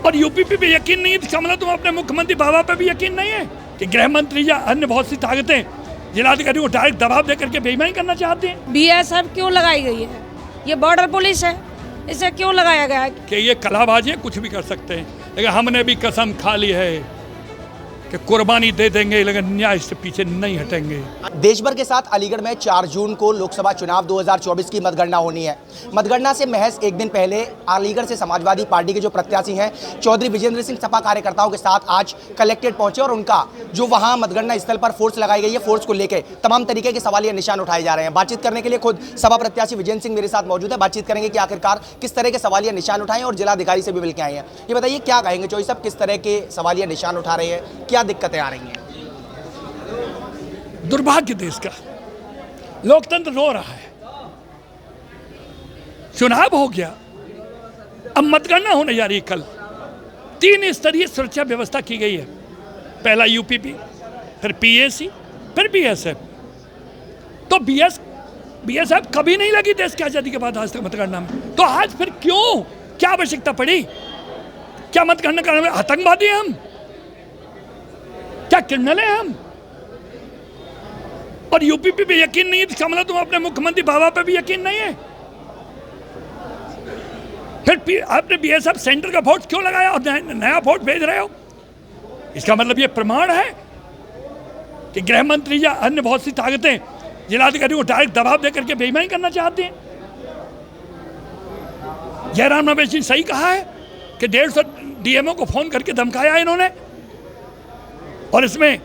और यूपी पे यकीन नहीं है, इसका मतलब तुम अपने मुख्यमंत्री बाबा पे भी यकीन नहीं है कि गृह मंत्री या अन्य बहुत सी ताकतें जिलाधिकारी को डायरेक्ट दबाव देकर के बेईमानी करना चाहते हैं। बीएसएफ क्यों लगाई गई है? ये बॉर्डर पुलिस है, इसे क्यों लगाया गया है? कि ये कलाबाजी है, कुछ भी कर सकते हैं, लेकिन हमने भी कसम खा ली है कि कुर्बानी दे देंगे, लेकिन न्याय से पीछे नहीं हटेंगे। देश भर के साथ अलीगढ़ में 4 जून को लोकसभा चुनाव 2024 की मतगणना होनी है। मतगणना से महज एक दिन पहले अलीगढ़ से समाजवादी पार्टी के जो प्रत्याशी हैं चौधरी विजेंद्र सिंह सपा कार्यकर्ताओं के साथ आज कलेक्ट्रेट पहुंचे और उनका जो वहां मतगणना स्थल पर फोर्स लगाई गई है, फोर्स को लेकर तमाम तरीके के सवालिया निशान उठाए जा रहे हैं। बातचीत करने के लिए खुद सपा प्रत्याशी विजेंद्र सिंह मेरे साथ मौजूद है। बातचीत करेंगे कि आखिरकार किस तरह के सवालिया निशान उठाए और जिलाधिकारी से भी मिलकर आए हैं। ये बताइए क्या कहेंगे चौधरी साहब, किस तरह के सवालिया निशान उठा रहे हैं, क्या दिक्कतें आ रही हैं? दुर्भाग्य देश का, लोकतंत्र रो रहा है। चुनाव हो गया, अब मतगणना होने जा रही है। कल 3 स्तरीय सुरक्षा व्यवस्था की गई है। पहला यूपीपी, फिर पीएसी, फिर बीएसएफ। तो बीएसएफ कभी नहीं लगी देश की आजादी के बाद आज तक मतगणना में, तो आज फिर क्यों, क्या आवश्यकता पड़ी? क्या मतगणना करने में आतंकवादी हैं हम? क्या क्रिमिनल हैं हम? और यूपी पे यकीन नहीं है, इसका मतलब तुम अपने मुख्यमंत्री बाबा पे भी यकीन नहीं है। फिर आपने बीएसएफ सेंटर का वोट क्यों लगाया और नया वोट भेज रहे हो? इसका मतलब ये प्रमाण है कि गृह मंत्री या अन्य बहुत सी ताकतें जिलाधिकारी को डायरेक्ट दबाव देकर के बेईमानी करना चाहते हैं। जयराम रमेश जी सही कहा है कि 150 डीएमओ को फोन करके धमकाया इन्होंने, और इसमें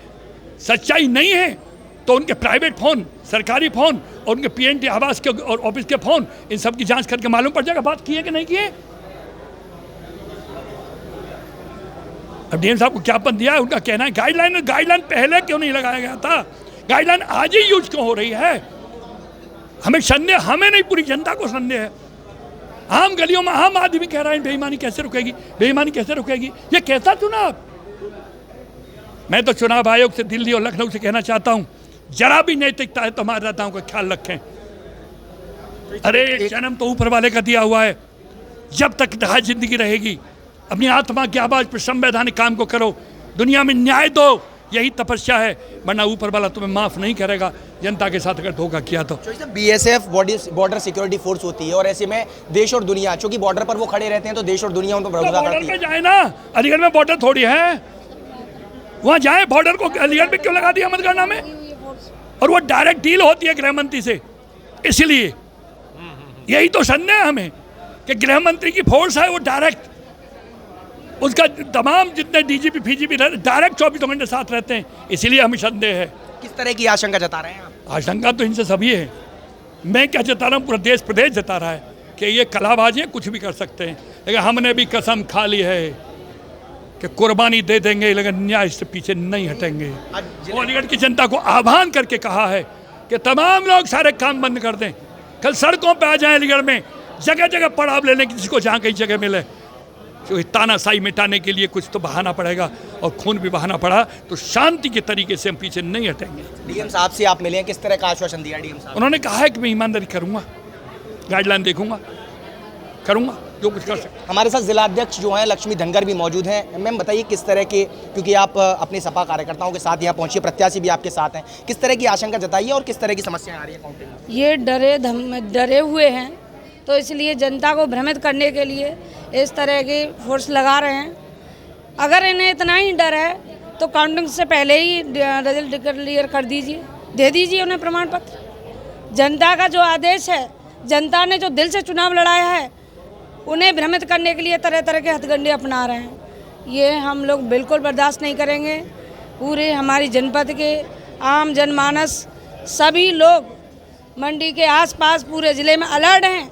सच्चाई नहीं है तो उनके प्राइवेट फोन, सरकारी फोन और उनके पीएनटी आवास के और ऑफिस के फोन, इन सब की जांच करके मालूम पड़ जाएगा बात की है कि नहीं की है। अब डीएम साहब को ज्ञापन दिया है, उनका कहना है गाइडलाइन पहले क्यों नहीं लगाया गया था? गाइडलाइन आज ही यूज क्यों हो रही है? हमें संदेह, हमें नहीं पूरी जनता को संदेह है। आम गलियों में आम आदमी कह रहा है बेईमानी कैसे रुकेगी, बेईमानी कैसे रुकेगी? ये कैसा चुनाव? मैं तो चुनाव आयोग से, दिल्ली और लखनऊ से कहना चाहता हूं, जरा भी नैतिकता है तो हमारे नेताओं का ख्याल रखें। अरे जन्म तो ऊपर वाले का दिया हुआ है, जब तक जिंदगी रहेगी अपनी आत्मा की आवाज पर संवैधानिक काम को करो, दुनिया में न्याय दो, यही तपस्या है, वरना ऊपर वाला तुम्हें माफ नहीं करेगा जनता के साथ अगर धोखा किया तो। बीएसएफ बॉर्डर सिक्योरिटी फोर्स होती है और ऐसे में देश और दुनिया, चूंकि बॉर्डर पर वो खड़े रहते हैं तो देश और दुनिया उन पर भरोसा करती है। जाए ना, अलीगढ़ में बॉर्डर थोड़ी है, वहां जाए। बॉर्डर को अलीगढ़ में क्यों लगा दिया मतगणना में? और वो डायरेक्ट डील होती है गृह मंत्री से, इसलिए यही तो संदेह है हमें कि गृह मंत्री की फोर्स है वो डायरेक्ट, उसका तमाम जितने डीजीपी फीजीपी डायरेक्ट 24 घंटे साथ रहते हैं, इसीलिए हमें संदेह है। किस तरह की आशंका जता रहे हैं आप? आशंका तो इनसे सभी है, मैं क्या जता रहा हूँ, पूरा देश प्रदेश जता रहा है कि ये कलाबाजी है, कुछ भी कर सकते हैं, लेकिन हमने भी कसम खा ली है कि कुर्बानी दे देंगे, लेकिन न्याय से पीछे नहीं हटेंगे। अलीगढ़ की जनता को आह्वान करके कहा है कि तमाम लोग सारे काम बंद कर दें, कल सड़कों पे आ जाएं अलीगढ़ में, जगह जगह पड़ाव लेने की, जिसको जहाँ कहीं जगह मिले, क्योंकि तानाशाही मिटाने के लिए कुछ तो बहाना पड़ेगा, और खून भी बहाना पड़ा तो शांति के तरीके से हम पीछे नहीं हटेंगे। डीएम साहब से आप मिले हैं, किस तरह का आश्वासन दिया डीएम साहब? उन्होंने कहा है कि मैं ईमानदारी करूँगा, गाइडलाइन देखूंगा, करूँगा जो कुछ कर सकते। हमारे साथ जिला अध्यक्ष जो हैं लक्ष्मी धनगर भी मौजूद हैं। मैम बताइए किस तरह के, क्योंकि आप अपने सपा कार्यकर्ताओं के साथ यहाँ पहुंचे, प्रत्याशी भी आपके साथ हैं, किस तरह की आशंका जताइए और किस तरह की समस्याएं आ रही है काउंटिंग में? ये डरे हुए हैं, तो इसलिए जनता को भ्रमित करने के लिए इस तरह की फोर्स लगा रहे हैं। अगर इन्हें इतना ही डर है तो काउंटिंग से पहले ही रिजल्ट क्लियर कर दीजिए, दे दीजिए उन्हें प्रमाण पत्र। जनता का जो आदेश है, जनता ने जो दिल से चुनाव लड़ाया है, उन्हें भ्रमित करने के लिए तरह तरह के हथकंडे अपना रहे हैं। ये हम लोग बिल्कुल बर्दाश्त नहीं करेंगे। पूरे हमारी जनपद के आम जनमानस, सभी लोग मंडी के आसपास पूरे ज़िले में अलर्ट हैं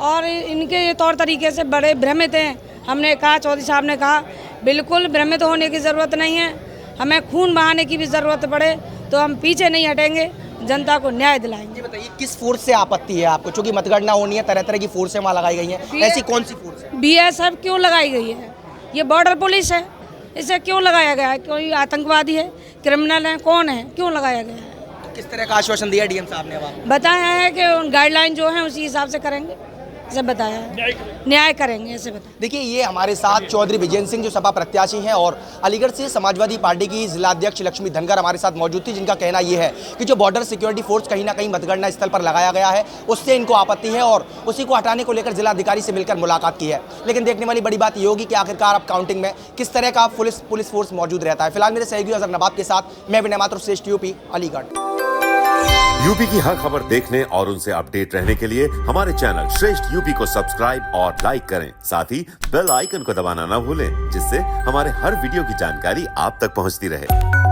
और इनके तौर तरीके से बड़े भ्रमित हैं। हमने कहा, चौधरी साहब ने कहा, बिल्कुल भ्रमित होने की ज़रूरत नहीं है। हमें खून बहाने की भी ज़रूरत पड़े तो हम पीछे नहीं हटेंगे, जनता को न्याय दिलाएंगे। बताइए किस फोर्स से आपत्ति है आपको, क्योंकि मतगणना होनी है, तरह तरह की फोर्सें वहाँ लगाई गई हैं, ऐसी कौन सी फोर्स है? बीएसएफ क्यों लगाई गई है? ये बॉर्डर पुलिस है, इसे क्यों लगाया गया है? कोई आतंकवादी है, क्रिमिनल है, कौन है, क्यों लगाया गया है? किस तरह का आश्वासन दिया डीएम साहब ने? बताया है कि गाइडलाइन जो है उसी हिसाब से करेंगे। ऐसे बताया है। न्याय करेंगे ऐसे बताया। देखिए, ये हमारे साथ चौधरी विजेंद्र सिंह जो सपा प्रत्याशी हैं और अलीगढ़ से समाजवादी पार्टी की जिलाध्यक्ष लक्ष्मी धनगर हमारे साथ मौजूद थी, जिनका कहना यह है कि जो बॉर्डर सिक्योरिटी फोर्स कहीं ना कहीं मतगणना स्थल पर लगाया गया है उससे इनको आपत्ति है और उसी को हटाने को लेकर जिलाधिकारी से मिलकर मुलाकात की है। लेकिन देखने वाली बड़ी बात ये होगी कि आखिरकार अब काउंटिंग में किस तरह का पुलिस फोर्स मौजूद रहता है। फिलहाल मेरे सहयोगी अजहर नवाब के साथ मैं विनय मात्र, श्रेष्ठ यूपी, अलीगढ़। यूपी की हर खबर देखने और उनसे अपडेट रहने के लिए हमारे चैनल श्रेष्ठ यूपी को सब्सक्राइब और लाइक करें। साथ ही बेल आइकन को दबाना ना भूलें, जिससे हमारे हर वीडियो की जानकारी आप तक पहुंचती रहे।